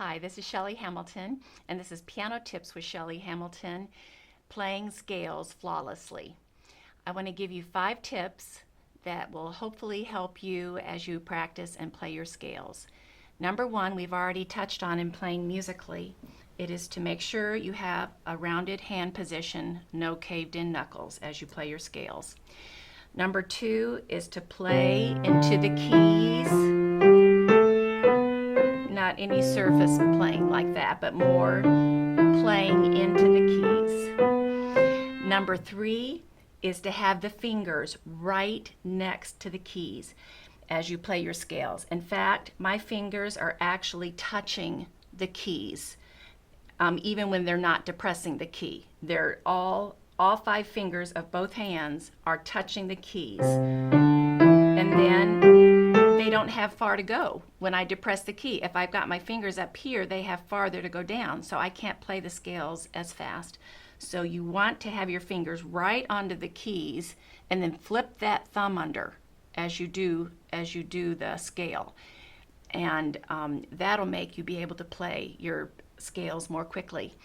Hi, this is Shelly Hamilton, and this is Piano Tips with Shelly Hamilton, playing scales flawlessly. I want to give you 5 tips that will hopefully help you as you practice and play your scales. Number 1, we've already touched on in playing musically. It is to make sure you have a rounded hand position, no caved in knuckles as you play your scales. Number 2 is to play into the keys. Not any surface playing like that, but more playing into the keys. Number 3 is to have the fingers right next to the keys as you play your scales. In fact, my fingers are actually touching the keys, even when they're not depressing the key. They're all 5 fingers of both hands are touching the keys. And then they don't have far to go when I depress the key. If I've got my fingers up here, they have farther to go down, so I can't play the scales as fast. So you want to have your fingers right onto the keys and then flip that thumb under as you do the scale. And that'll make you be able to play your scales more quickly.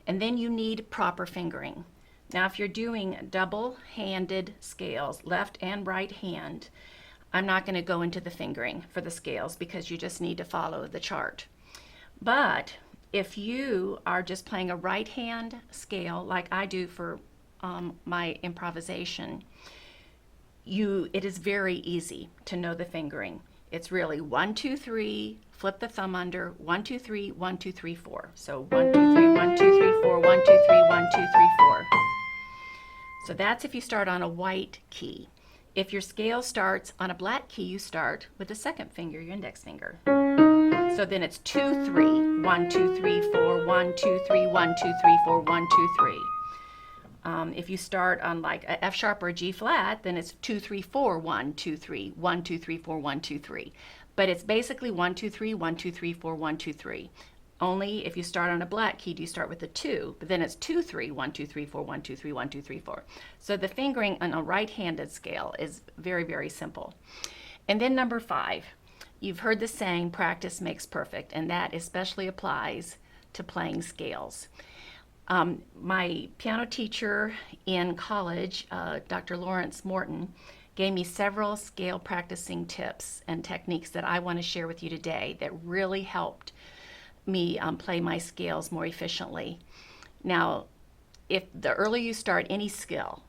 And then you need proper fingering. Now, if you're doing double-handed scales, left and right hand, I'm not going to go into the fingering for the scales because you just need to follow the chart. But if you are just playing a right hand scale like I do for my improvisation, it is very easy to know the fingering. It's really 1, 2, 3, flip the thumb under, 1, 2, 3, 1, 2, 3, 4. So 1, 2, 3, 1, 2, 3, 4, 1, 2, 3, 1, 2, 3, 4. So that's if you start on a white key. If your scale starts on a black key, you start with the second finger, your index finger. So then it's 2, 3, 1, 2, 3, 4, 1, 2, 3, 1, 2, 3, 4, 1, 2, 3. If you start on like a F sharp or a G flat, then it's 2, 3, 4, 1, 2, 3, 1, 2, 3, 4, 1, 2, 3. But it's basically 1, 2, 3, 1, 2, 3, 4, 1, 2, 3. Only if you start on a black key do you start with a 2, but then it's 2, 3, 1, 2, 3, 4, 1, 2, 3, 1, 2, 3, 4. So the fingering on a right-handed scale is very, very simple. And then number 5, you've heard the saying, practice makes perfect, and that especially applies to playing scales. My piano teacher in college, Dr. Lawrence Morton, gave me several scale practicing tips and techniques that I want to share with you today that really helped me play my scales more efficiently. Now, if the earlier you start any skill,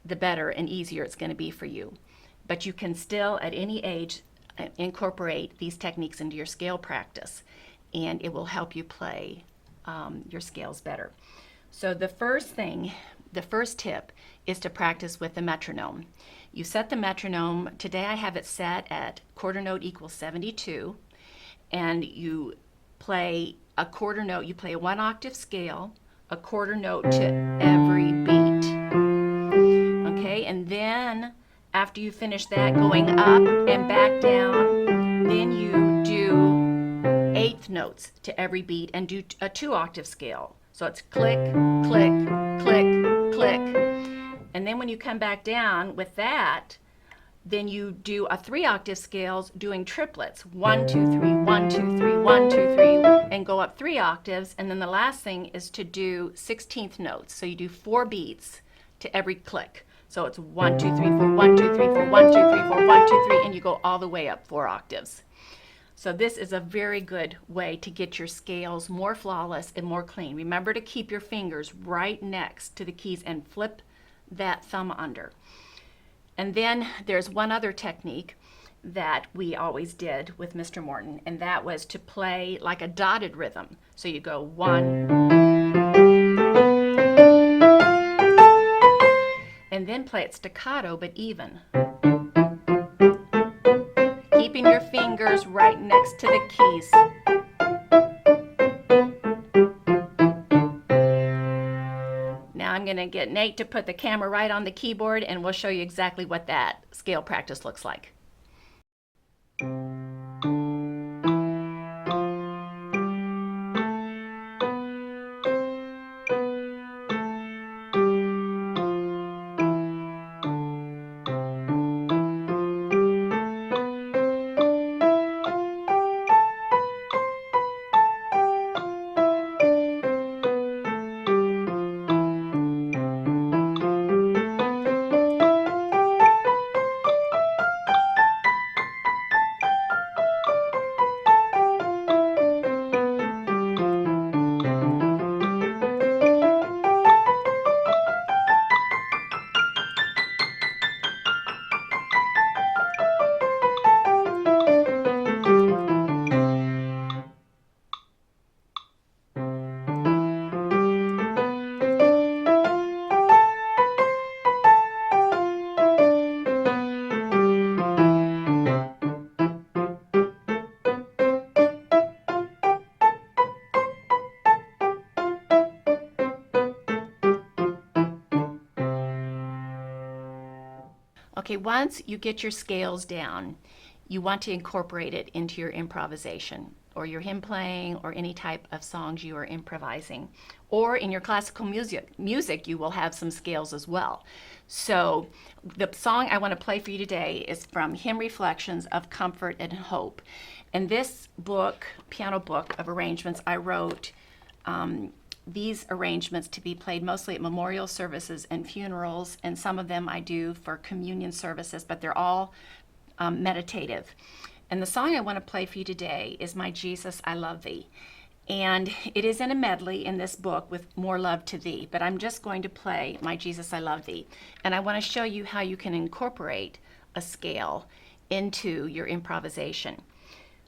the better and easier it's going to be for you. But you can still, at any age, incorporate these techniques into your scale practice, and it will help you play your scales better. So the first tip is to practice with the metronome. You set the metronome. Today I have it set at quarter note equals 72, and you play a quarter note. You play a 1-octave scale, a quarter note to every beat. Okay, and then after you finish that, going up and back down, then you do eighth notes to every beat and do a 2-octave scale. So it's click, click, click, click. And then when you come back down with that, then you do a 3-octave scales doing triplets, 1, 2, 3, 1, 2, 3, 1, 2, 3, and go up 3 octaves. And then the last thing is to do 16th notes. So you do 4 beats to every click. So it's 1, 2, 3, 4, 1, 2, 3, 4, 1, 2, 3, 4, 1, 2, 3, and you go all the way up 4 octaves. So this is a very good way to get your scales more flawless and more clean. Remember to keep your fingers right next to the keys and flip that thumb under. And then there's one other technique that we always did with Mr. Morton, and that was to play like a dotted rhythm. So you go 1, and then play it staccato but even. Keeping your fingers right next to the keys. Now I'm going to get Nate to put the camera right on the keyboard, and we'll show you exactly what that scale practice looks like. Okay, once you get your scales down, you want to incorporate it into your improvisation or your hymn playing or any type of songs you are improvising. Or in your classical music, you will have some scales as well. So the song I want to play for you today is from Hymn Reflections of Comfort and Hope. In this book, piano book of arrangements, I wrote these arrangements to be played mostly at memorial services and funerals, and some of them I do for communion services, but they're all meditative. And the song I want to play for you today is My Jesus, I Love Thee. And it is in a medley in this book with More Love to Thee, but I'm just going to play My Jesus, I Love Thee. And I want to show you how you can incorporate a scale into your improvisation.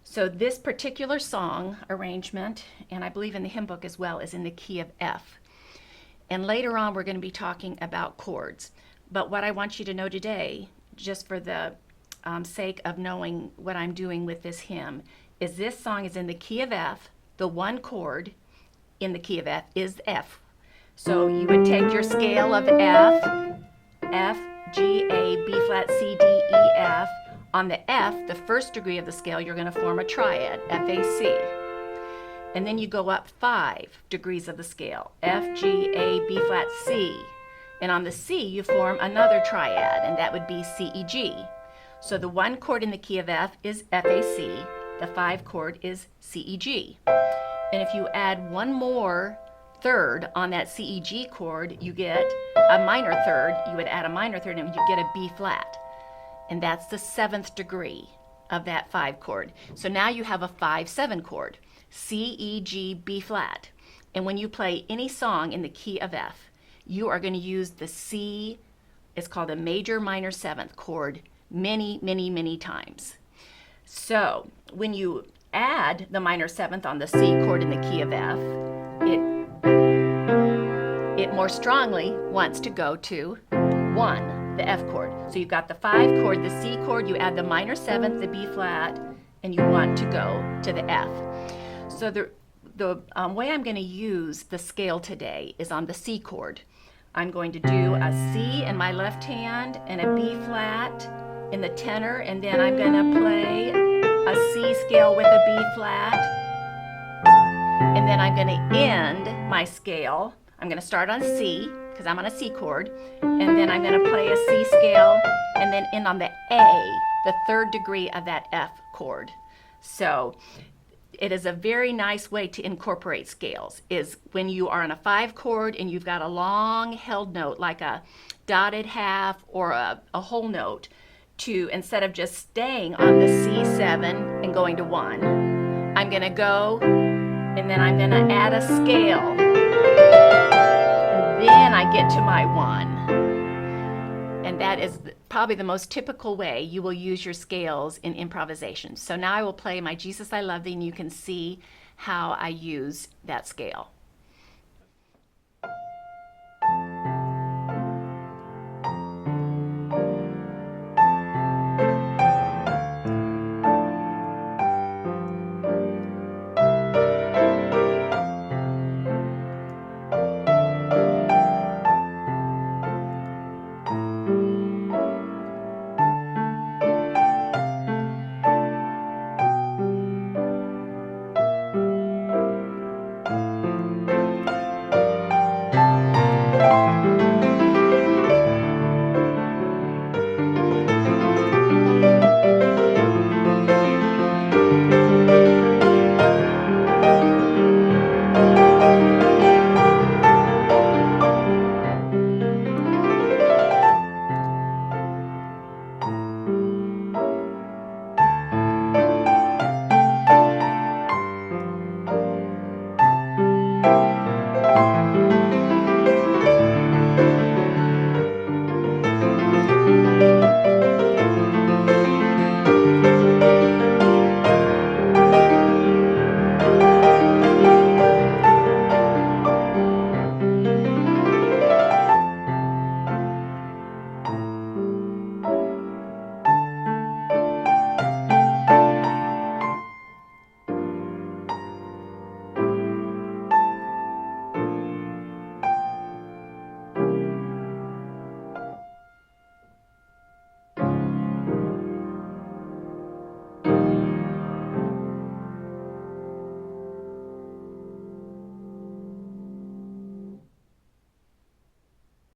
So this particular song arrangement, and I believe in the hymn book as well, is in the key of F. And later on we're going to be talking about chords. But what I want you to know today, just for the sake of knowing what I'm doing with this hymn, is this song is in the key of F. The one chord in the key of F is F. So you would take your scale of F, F, G, A, B flat, C, D, E, F. On the F, the first degree of the scale, you're going to form a triad, F, A, C. And then you go up 5 degrees of the scale, F, G, A, B flat, C. And on the C, you form another triad, and that would be C, E, G. So the one chord in the key of F is F, A, C. The 5 chord is C, E, G. And if you add one more third on that C, E, G chord, you get a minor third. You would add a minor third and you get a B flat. And that's the 7th degree of that 5 chord. So now you have a 5-7 chord, C, E, G, B flat. And when you play any song in the key of F, you are going to use the C, it's called a major minor 7th chord, many, many, many times. So when you add the minor 7th on the C chord in the key of F, it more strongly wants to go to 1, the F chord. So you've got the 5 chord, the C chord, you add the minor 7th, the B flat, and you want to go to the F. So the way I'm going to use the scale today is on the C chord. I'm going to do a C in my left hand and a B flat in the tenor, and then I'm going to play a C scale with a B flat, and then I'm going to end my scale. I'm going to start on C because I'm on a C chord, and then I'm going to play a C scale and then end on the A, the 3rd degree of that F chord. So it is a very nice way to incorporate scales, is when you are on a 5 chord and you've got a long held note like a dotted half or a whole note, to, instead of just staying on the C7 and going to 1, I'm going to go and then I'm going to add a scale. And then I get to my 1. And that is probably the most typical way you will use your scales in improvisation. So now I will play My Jesus I Love Thee, and you can see how I use that scale.